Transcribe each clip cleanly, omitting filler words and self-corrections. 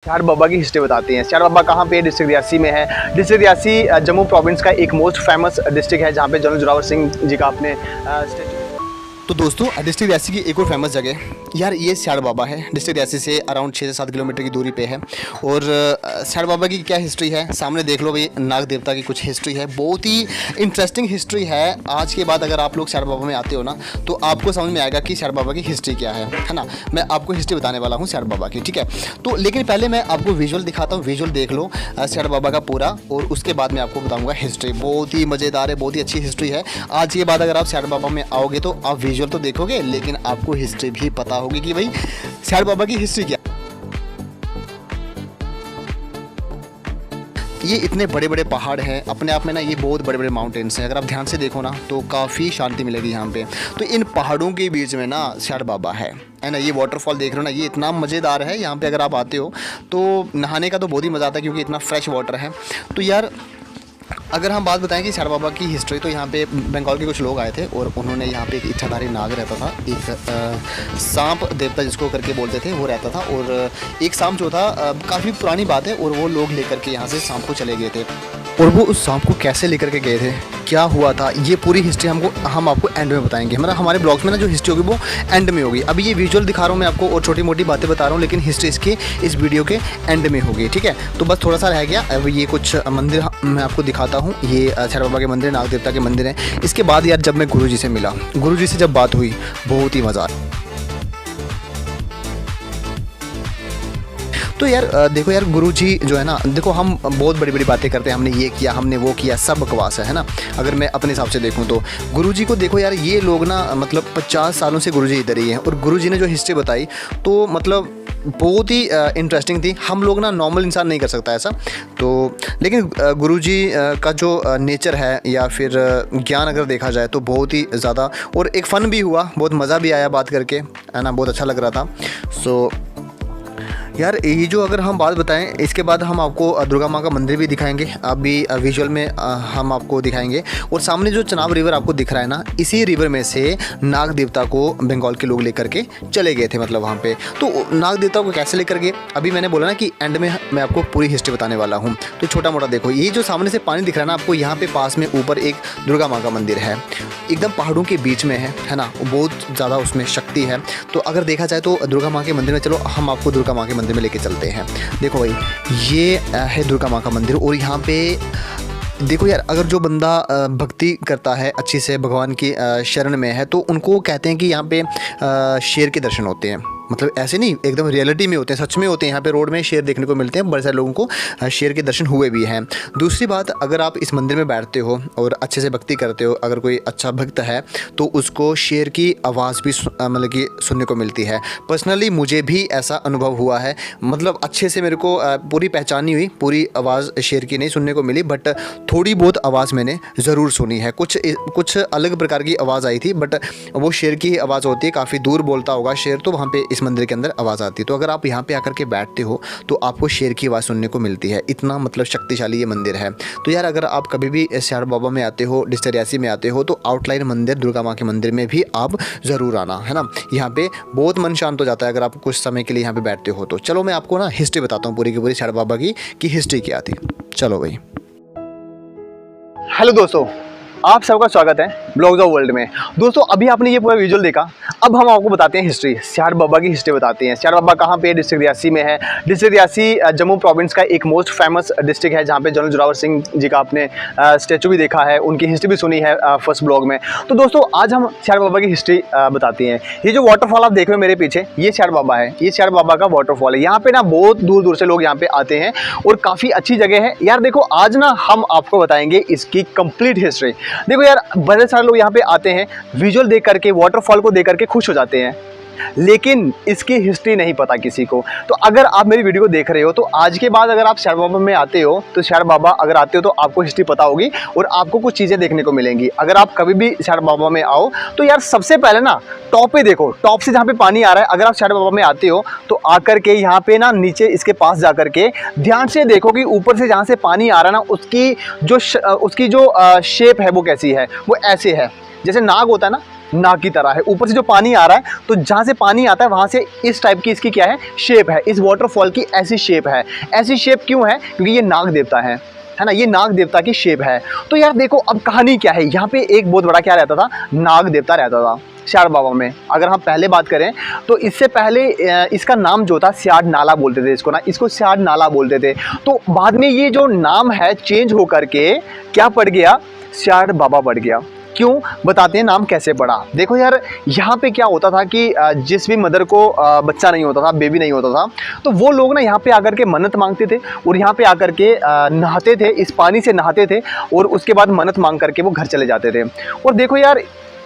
स्याड़ बाबा की हिस्ट्री बताते हैं। स्याड़ बाबा कहाँ पे? डिस्ट्रिक्ट रियासी में है। डिस्ट्रिक्ट रियासी जम्मू प्रोविंस का एक मोस्ट फेमस डिस्ट्रिक्ट है, जहाँ पे जनरल जोरावर सिंह जी का आपने स्टेचू। तो दोस्तों, डिस्ट्रिक्ट रियासी की एक और फेमस जगह यार ये स्याड़ बाबा है। डिस्ट्रिक्ट रियासी से अराउंड 6 से 7 किलोमीटर की दूरी पे है। और स्याड़ बाबा की क्या हिस्ट्री है सामने देख लो भाई। नाग देवता की कुछ हिस्ट्री है, बहुत ही इंटरेस्टिंग हिस्ट्री है। आज के बाद अगर आप लोग स्याड़ बाबा में आते हो ना तो आपको समझ में आएगा कि स्याड़ बाबा की हिस्ट्री क्या है ना। मैं आपको हिस्ट्री बताने वाला हूँ स्याड़ बाबा की, ठीक है। तो लेकिन पहले मैं आपको विजुअल दिखाता हूँ, विजुअल देख लो स्याड़ बाबा का पूरा, और उसके बाद मैं आपको बताऊँगा हिस्ट्री। बहुत ही मज़ेदार है, बहुत ही अच्छी हिस्ट्री है। आज के बाद अगर आप स्याड़ बाबा में आओगे तो आप विजुअल तो देखोगे, लेकिन आपको हिस्ट्री भी पता होगी कि भाई स्याड़ बाबा की हिस्ट्री क्या। ये इतने बड़े बड़े पहाड़ हैं अपने आप में ना, ये बहुत बड़े बड़े माउंटेन्स हैं। अगर आप ध्यान से देखो ना तो काफ़ी शांति मिलेगी यहाँ पे। तो इन पहाड़ों के बीच में ना स्याड़ बाबा है ना। ये वाटरफॉल देख रहे हो ना, ये इतना मज़ेदार है। यहाँ पे अगर आप आते हो तो नहाने का तो बहुत ही मज़ा आता है, क्योंकि इतना फ्रेश वाटर है। तो यार अगर हम बात बताएं कि स्याड़ बाबा की हिस्ट्री, तो यहाँ पे बंगाल के कुछ लोग आए थे और उन्होंने यहाँ पे एक इच्छाधारी नाग रहता था, एक सांप देवता जिसको करके बोलते थे वो रहता था। और एक सांप जो था, काफ़ी पुरानी बात है, और वो लोग लेकर के यहाँ से सांप को चले गए थे। और वो उस सांप को कैसे लेकर के गए थे, क्या हुआ था, ये पूरी हिस्ट्री हम आपको एंड में बताएंगे। मतलब हमारे ब्लॉग्स में ना जो हिस्ट्री होगी वो एंड में होगी। अभी ये विजुअल दिखा रहा हूँ मैं आपको और छोटी मोटी बातें बता रहा हूँ, लेकिन हिस्ट्री इसकी इस वीडियो के एंड में होगी, ठीक है। तो बस थोड़ा सा रह गया। अब ये कुछ मंदिर मैं आपको दिखाता हूँ। ये स्याड़ बाबा के मंदिर, नाग देवता के मंदिर हैं। इसके बाद यार जब मैं गुरुजी से मिला, गुरुजी से जब बात हुई, बहुत ही मज़ा आया। तो यार देखो यार, गुरुजी जो है ना, देखो हम बहुत बड़ी बड़ी बातें करते हैं, हमने ये किया, हमने वो किया, सब बकवास है ना। अगर मैं अपने हिसाब से देखूं तो गुरुजी को देखो यार, ये लोग ना मतलब 50 सालों से गुरुजी इधर ही हैं, और गुरुजी ने जो हिस्ट्री बताई तो मतलब बहुत ही इंटरेस्टिंग थी। हम लोग ना नॉर्मल इंसान नहीं कर सकता ऐसा। तो लेकिन गुरुजी का जो नेचर है या फिर ज्ञान अगर देखा जाए तो बहुत ही ज़्यादा, और एक फ़न भी हुआ, बहुत मज़ा भी आया बात करके, है ना, बहुत अच्छा लग रहा था। सो यार ये जो अगर हम बात बताएं, इसके बाद हम आपको दुर्गा माँ का मंदिर भी दिखाएंगे। अभी विजुअल में हम आपको दिखाएंगे। और सामने जो चनाब रिवर आपको दिख रहा है ना, इसी रिवर में से नाग देवता को बंगाल के लोग लेकर के चले गए थे, मतलब वहाँ पे। तो नाग देवता को कैसे लेकर गए, अभी मैंने बोला ना कि एंड में मैं आपको पूरी हिस्ट्री बताने वाला हूँ। तो छोटा मोटा देखो, ये जो सामने से पानी दिख रहा है ना आपको, यहाँ पे पास में ऊपर एक दुर्गा माँ का मंदिर है, एकदम पहाड़ों के बीच में है ना। बहुत ज़्यादा उसमें शक्ति है। तो अगर देखा जाए तो दुर्गा माँ के मंदिर में, चलो हम आपको दुर्गा माँ के मंदिर में लेके चलते हैं। देखो भाई, ये है दुर्गा माँ का मंदिर। और यहाँ पे देखो यार, अगर जो बंदा भक्ति करता है अच्छी से, भगवान की शरण में है, तो उनको कहते हैं कि यहाँ पे शेर के दर्शन होते हैं। मतलब ऐसे नहीं, एकदम रियलिटी में होते हैं, सच में होते हैं। यहाँ पे रोड में शेर देखने को मिलते हैं, बड़े सारे लोगों को शेर के दर्शन हुए भी हैं। दूसरी बात, अगर आप इस मंदिर में बैठते हो और अच्छे से भक्ति करते हो, अगर कोई अच्छा भक्त है तो उसको शेर की आवाज़ भी मतलब कि सुनने को मिलती है। पर्सनली मुझे भी ऐसा अनुभव हुआ है, मतलब अच्छे से मेरे को पूरी पहचान नहीं हुई, पूरी आवाज़ शेर की नहीं सुनने को मिली, बट थोड़ी बहुत आवाज़ मैंने ज़रूर सुनी है। कुछ अलग प्रकार की आवाज़ आई थी, बट वो शेर की आवाज़ होती है। काफ़ी दूर बोलता होगा शेर, तो वहाँ पे इस मंदिर के अंदर आवाज़ आती है। तो अगर आप यहाँ पे आकर के बैठते हो तो आपको शेर की आवाज़ सुनने को मिलती है। इतना मतलब शक्तिशाली ये मंदिर है। तो यार अगर आप कभी भी स्याड़ बाबा में आते हो, डिस्ट्रिक्ट रियासी में आते हो, तो आउटलाइन मंदिर दुर्गा माँ के मंदिर में भी आप ज़रूर आना, है ना। यहाँ पे बहुत मन शांत हो जाता है अगर आप कुछ समय के लिए यहाँ पे बैठते हो तो। चलो मैं आपको ना हिस्ट्री बताता हूँ पूरी की पूरी स्याड़ बाबा की हिस्ट्री क्या थी। चलो भाई। हेलो दोस्तों, आप सबका स्वागत है ब्लॉग्स ऑफ वर्ल्ड में। दोस्तों अभी आपने ये पूरा विजुअल देखा, अब हम आपको बताते हैं हिस्ट्री, स्याड़ बाबा की हिस्ट्री बताते हैं। स्याड़ बाबा कहाँ पे? डिस्ट्रिक्ट रियासी में है। डिस्ट्रिक्ट रियासी जम्मू प्रोविंस का एक मोस्ट फेमस डिस्ट्रिक्ट है, जहाँ पे जनरल जोरावर सिंह जी का आपने स्टेचू भी देखा है, उनकी हिस्ट्री भी सुनी है फर्स्ट ब्लॉग में। तो दोस्तों आज हम स्याड़ बाबा की हिस्ट्री बताते हैं। ये जो वाटरफॉल आप देख रहे हो मेरे पीछे, ये स्याड़ बाबा है, ये स्याड़ बाबा का वाटरफॉल है। यहाँ पे ना बहुत दूर दूर से लोग यहाँ पे आते हैं और काफ़ी अच्छी जगह है यार। देखो आज ना हम आपको बताएंगे इसकी कंप्लीट हिस्ट्री। देखो यार, बड़े सारे लोग यहाँ पे आते हैं, विजुअल देख करके, वाटरफॉल को देख करके खुश हो जाते हैं, लेकिन इसकी हिस्ट्री नहीं पता किसी को। तो अगर आप मेरी वीडियो को देख रहे हो तो आज के बाद अगर आप स्याड़ बाबा में आते हो तो स्याड़ बाबा अगर आते हो तो आपको हिस्ट्री पता होगी और आपको कुछ चीज़ें देखने को मिलेंगी। अगर आप कभी भी स्याड़ बाबा में आओ तो यार सबसे पहले ना टॉप पे देखो, टॉप से जहाँ पे पानी आ रहा है, अगर आप स्याड़ बाबा में आते हो तो आकर के यहाँ पे ना नीचे इसके पास जा करके ध्यान से देखो कि ऊपर से जहाँ से पानी आ रहा है ना, उसकी जो शेप है वो कैसी है। वो ऐसे है जैसे नाग होता है ना, नाग की तरह है। ऊपर से जो पानी आ रहा है, तो जहाँ से पानी आता है वहाँ से इस टाइप की इसकी क्या है, शेप है। इस वाटरफॉल की ऐसी शेप है। ऐसी शेप क्यों है? क्योंकि ये नाग देवता है ना, ये नाग देवता की शेप है। तो यार देखो अब कहानी क्या है, यहाँ पे एक बहुत बड़ा क्या रहता था, नाग देवता रहता था स्याड़ बाबा में। अगर हम पहले बात करें तो इससे पहले इसका नाम जो था स्याड़ नाला बोलते थे इसको ना, इसको स्याड़ नाला बोलते थे। तो बाद में ये जो नाम है चेंज हो करके क्या पड़ गया, स्याड़ बाबा पड़ गया। क्यों, बताते हैं नाम कैसे पड़ा। देखो यार यहाँ पे क्या होता था कि जिस भी मदर को बच्चा नहीं होता था, बेबी नहीं होता था, तो वो लोग ना यहाँ पे आकर के मन्नत मांगते थे और यहाँ पे आकर के नहाते थे, इस पानी से नहाते थे और उसके बाद मन्नत मांग करके वो घर चले जाते थे। और देखो यार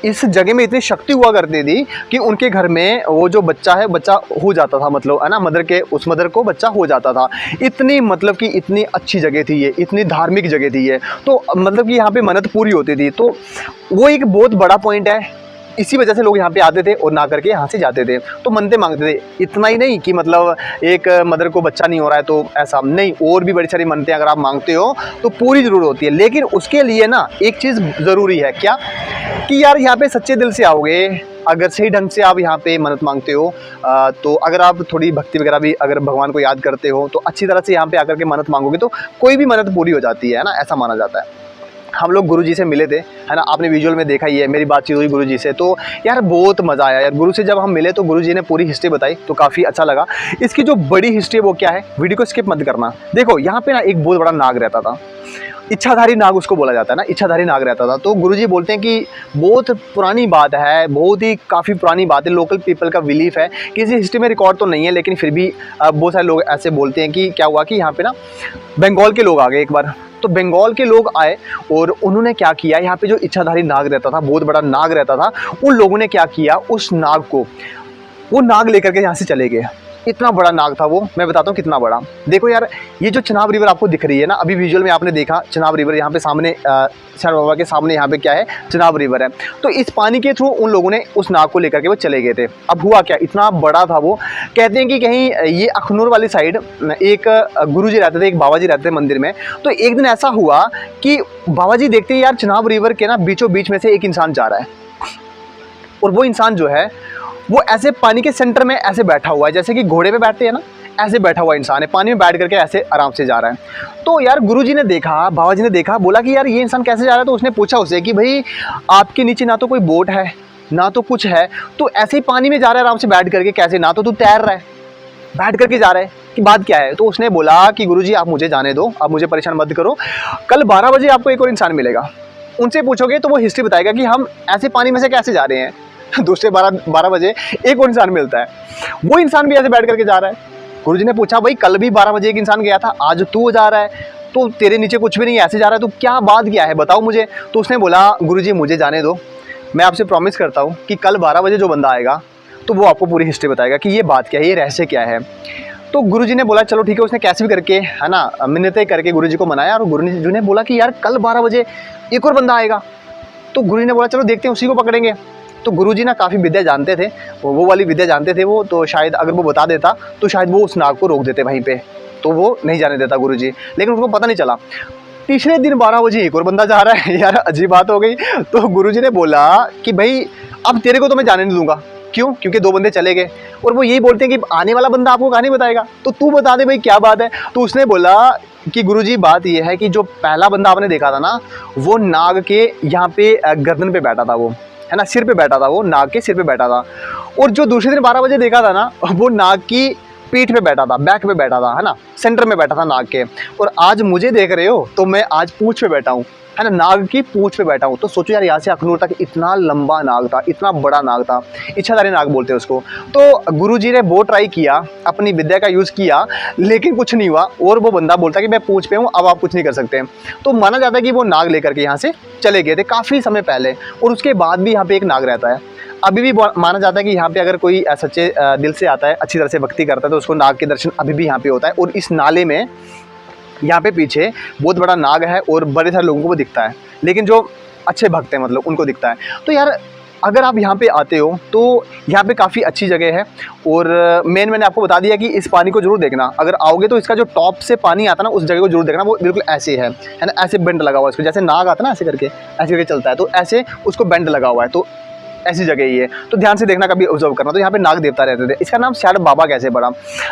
इस जगह में इतनी शक्ति हुआ करती थी कि उनके घर में वो जो बच्चा है, बच्चा हो जाता था, मतलब है ना, मदर के उस मदर को बच्चा हो जाता था। इतनी मतलब कि इतनी अच्छी जगह थी ये, इतनी धार्मिक जगह थी ये, तो मतलब कि यहाँ पे मन्नत पूरी होती थी। तो वो एक बहुत बड़ा पॉइंट है, इसी वजह से लोग यहाँ पे आते थे और ना करके यहाँ से जाते थे, तो मनते मांगते थे। इतना ही नहीं कि मतलब एक मदर को बच्चा नहीं हो रहा है तो ऐसा नहीं, और भी बड़ी सारी मनते अगर आप मांगते हो तो पूरी ज़रूर होती है। लेकिन उसके लिए ना एक चीज़ ज़रूरी है, क्या कि यार यहाँ पे सच्चे दिल से आओगे, अगर सही ढंग से आप यहाँ पे मन्नत मांगते हो, तो अगर आप थोड़ी भक्ति वगैरह भी अगर भगवान को याद करते हो तो अच्छी तरह से यहाँ पे आकर के मन्नत मांगोगे तो कोई भी मन्नत पूरी हो जाती है ना, ऐसा माना जाता है। हम लोग गुरुजी से मिले थे, है ना, आपने विजुअल में देखा ही है, मेरी बातचीत हुई गुरुजी से, तो यार बहुत मज़ा आया यार। गुरु से जब हम मिले तो गुरुजी ने पूरी हिस्ट्री बताई तो काफ़ी अच्छा लगा। इसकी जो बड़ी हिस्ट्री वो क्या है, वीडियो को स्किप मत करना। देखो यहाँ पे ना एक बहुत बड़ा नाग रहता था, इच्छाधारी नाग उसको बोला जाता है ना, इच्छाधारी नाग रहता था। तो गुरुजी बोलते हैं कि बहुत पुरानी बात है, बहुत ही काफ़ी पुरानी बात है, लोकल पीपल का बिलीफ है, किसी हिस्ट्री में रिकॉर्ड तो नहीं है, लेकिन फिर भी बहुत सारे लोग ऐसे बोलते हैं कि क्या हुआ कि यहाँ पे ना बंगाल के लोग आ गए एक बार। तो बंगाल के लोग आए और उन्होंने क्या किया, यहाँ पे जो इच्छाधारी नाग रहता था, बहुत बड़ा नाग रहता था, उन लोगों ने क्या किया, उस नाग को, वो नाग लेकर के यहाँ से चले गए। इतना बड़ा नाग था वो, मैं बताता हूँ कितना बड़ा। देखो यार ये जो चिनाब रिवर आपको दिख रही है ना, अभी विजुअल में आपने देखा चिनाब रिवर, यहाँ पे सामने स्याड़ बाबा के सामने यहाँ पे क्या है, चिनाब रिवर है। तो इस पानी के थ्रू उन लोगों ने उस नाग को लेकर के वो चले गए थे। अब हुआ क्या, इतना बड़ा था वो, कहते हैं कि कहीं ये अखनूर वाली साइड एक गुरुजी रहते थे, एक बाबा जी रहते थे मंदिर में। तो एक दिन ऐसा हुआ कि बाबा जी देखते हैं यार चिनाब रिवर के ना बीचों बीच में से एक इंसान जा रहा है, और वो इंसान जो है वो ऐसे पानी के सेंटर में ऐसे बैठा हुआ है, जैसे कि घोड़े पे बैठते हैं ना, ऐसे बैठा हुआ इंसान है, पानी में बैठ करके ऐसे आराम से जा रहा है। तो यार गुरुजी ने देखा, बाबा जी ने देखा, बोला कि यार ये इंसान कैसे जा रहा है। तो उसने पूछा उससे कि भाई आपके नीचे ना तो कोई बोट है ना तो कुछ है, तो ऐसे ही पानी में जा रहा है आराम से बैठ करके, कैसे, ना तो तू तैर रहा है, बैठ करके जा रहा है, कि बात क्या है। तो उसने बोला कि गुरुजी आप मुझे जाने दो, आप मुझे परेशान मत करो, कल 12 बजे आपको एक और इंसान मिलेगा, उनसे पूछोगे तो वो हिस्ट्री बताएगा कि हम ऐसे पानी में से कैसे जा रहे हैं। दूसरे 12 बजे एक और इंसान मिलता है, वो इंसान भी ऐसे बैठ करके जा रहा है। गुरुजी ने पूछा भाई कल भी 12 बजे एक इंसान गया था, आज तू जा रहा है, तो तेरे नीचे कुछ भी नहीं, ऐसे जा रहा है, तो क्या बात क्या है, बताओ मुझे। तो उसने बोला गुरुजी मुझे जाने दो, मैं आपसे प्रॉमिस करता हूँ कि कल 12 बजे जो बंदा आएगा तो वो आपको पूरी हिस्ट्री बताएगा कि ये बात क्या है, ये रहस्य क्या है। तो गुरुजी ने बोला चलो ठीक है। उसने कैसे भी करके, है ना, मिन्नतें करके गुरुजी को मनाया, और गुरुजी ने बोला कि यार कल 12 बजे एक और बंदा आएगा। तो गुरुजी ने बोला चलो देखते हैं, उसी को पकड़ेंगे। तो गुरुजी ना काफ़ी विद्या जानते थे, वो वाली विद्या जानते थे वो, तो शायद अगर वो बता देता तो शायद वो उस नाग को रोक देते वहीं पे, तो वो नहीं जाने देता गुरुजी, लेकिन उनको पता नहीं चला। तीसरे दिन 12 बजे एक और बंदा जा रहा है। यार अजीब बात हो गई। तो गुरुजी ने बोला कि भाई अब तेरे को तो मैं जाने नहीं दूंगा, क्यों, क्योंकि 2 बंदे चले गए और वो यही बोलते हैं कि आने वाला बंदा आपको कहानी बताएगा, तो तू बता दे भाई क्या बात है। तो उसने बोला कि गुरुजी बात ये है कि जो पहला बंदा आपने देखा था ना, वो नाग के यहाँ पे गर्दन पे बैठा था, वो है ना, सिर पे बैठा था, वो नाग के सिर पे बैठा था। और जो दूसरे दिन 12 बजे देखा था ना, वो नाग की पीठ पे बैठा था, बैक पे बैठा था, है ना, सेंटर में बैठा था नाग के। और आज मुझे देख रहे हो तो मैं आज पूंछ पे बैठा हूँ, है ना, नाग की पूंछ पे बैठा हूँ। तो सोचो यार यहाँ से अखनूर तक इतना लंबा नाग था, इतना बड़ा नाग था, इच्छाधारी नाग बोलते हैं उसको। तो गुरुजी ने वो ट्राई किया, अपनी विद्या का यूज़ किया, लेकिन कुछ नहीं हुआ। और वो बंदा बोलता कि मैं पूंछ पे हूँ, अब आप कुछ नहीं कर सकते। तो माना जाता है कि वो नाग लेकर के यहाँ से चले गए थे काफ़ी समय पहले, और उसके बाद भी यहाँ पे एक नाग रहता है। अभी भी माना जाता है कि यहाँ पे अगर कोई सच्चे दिल से आता है, अच्छी तरह से भक्ति करता है, तो उसको नाग के दर्शन अभी भी यहाँ पे होता है। और इस नाले में यहाँ पे पीछे बहुत बड़ा नाग है और बड़े सारे लोगों को वो दिखता है, लेकिन जो अच्छे भक्त हैं मतलब उनको दिखता है। तो यार अगर आप यहाँ पे आते हो तो यहाँ पे काफ़ी अच्छी जगह है। और मैंने आपको बता दिया कि इस पानी को जरूर देखना, अगर आओगे तो इसका जो टॉप से पानी आता है ना, उस जगह को जरूर देखना। वो बिल्कुल ऐसे है ना, ऐसे बेंड लगा हुआ है इसको, जैसे नाग आता है ना ऐसे करके चलता है, तो ऐसे उसको बेंड लगा हुआ है। तो ऐसी जगह ही है, तो ध्यान से देखना, कभी ऑब्जर्व करना। तो यहाँ पे नाग देवता रहते थे। इसका नाम शायद बाबा कैसे पड़ा,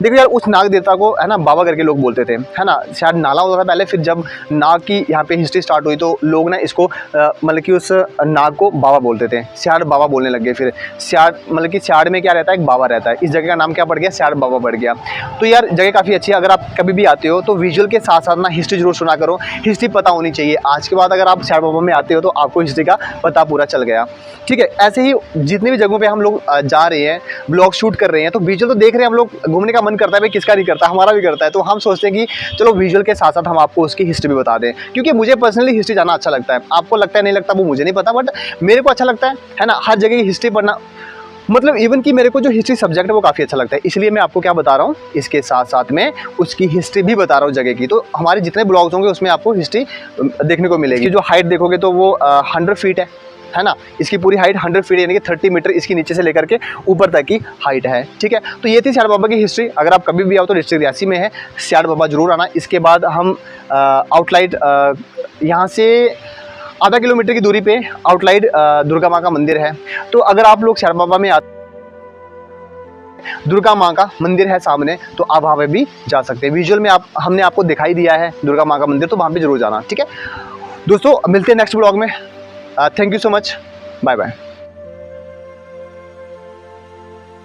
देखो यार, उस नाग देवता को है ना बाबा करके लोग बोलते थे, है ना। शायद नाला होता था पहले, फिर जब नाग की यहाँ पे हिस्ट्री स्टार्ट हुई तो लोग ना इसको मतलब कि उस नाग को बाबा बोलते थे, शायद बाबा बोलने लग गए। फिर शायद मतलब कि शायद में क्या रहता है, एक बाबा रहता है, इस जगह का नाम क्या पड़ गया, शायद बाबा पड़ गया। तो यार जगह काफ़ी अच्छी है, अगर आप कभी भी आते हो तो विजुअल के साथ साथ ना हिस्ट्री जरूर सुना करो, हिस्ट्री पता होनी चाहिए। आज के बाद अगर आप शायद बाबा में आते हो तो आपको हिस्ट्री का पता पूरा चल गया, ठीक है। ऐसे ही जितने भी जगहों पे हम लोग जा रहे हैं, ब्लॉग शूट कर रहे हैं, तो विजुअल तो देख रहे हैं हम लोग, घूमने का मन करता है भाई, किसका नहीं करता, हमारा भी करता है। तो हम सोचते हैं कि चलो विजुअल के साथ साथ हम आपको उसकी हिस्ट्री भी बता दें, क्योंकि मुझे पर्सनली हिस्ट्री जानना अच्छा लगता है। आपको लगता है नहीं लगता वो मुझे नहीं पता, बट मेरे को अच्छा लगता है ना, हर जगह की हिस्ट्री पढ़ना। मतलब इवन कि मेरे को जो हिस्ट्री सब्जेक्ट है वो काफ़ी अच्छा लगता है, इसलिए मैं आपको क्या बता रहा हूँ, इसके साथ साथ में उसकी हिस्ट्री भी बता रहा हूँ जगह की। तो हमारे जितने ब्लॉग्स होंगे उसमें आपको हिस्ट्री देखने को मिलेगी। जो हाइट देखोगे तो वो 100 फीट है ना। इसकी पूरी हाइट 100 फीट यानी कि 30 मीटर इसकी नीचे से लेकर के ऊपर तक की हाइट है, ठीक है। तो ये थी सियाढ़ बाबा की हिस्ट्री। अगर आप कभी भी आओ तो डिस्ट्रिक्ट रियासी में है, सियाढ़ बाबा जरूर आना। इसके बाद हम आउटलाइट यहाँ से आधा किलोमीटर की दूरी पे आउटलाइट दुर्गा माँ का मंदिर है। तो अगर आप लोग सियाढ़ बाबा में आते, दुर्गा माँ का मंदिर है सामने, तो आप वहाँ पे भी जा सकते हैं। विजुअल में हमने आपको दिखाई दिया है दुर्गा माँ का मंदिर, तो वहाँ पे जरूर जाना, ठीक है दोस्तों। मिलते हैं नेक्स्ट ब्लॉग में। Thank you so much, bye bye.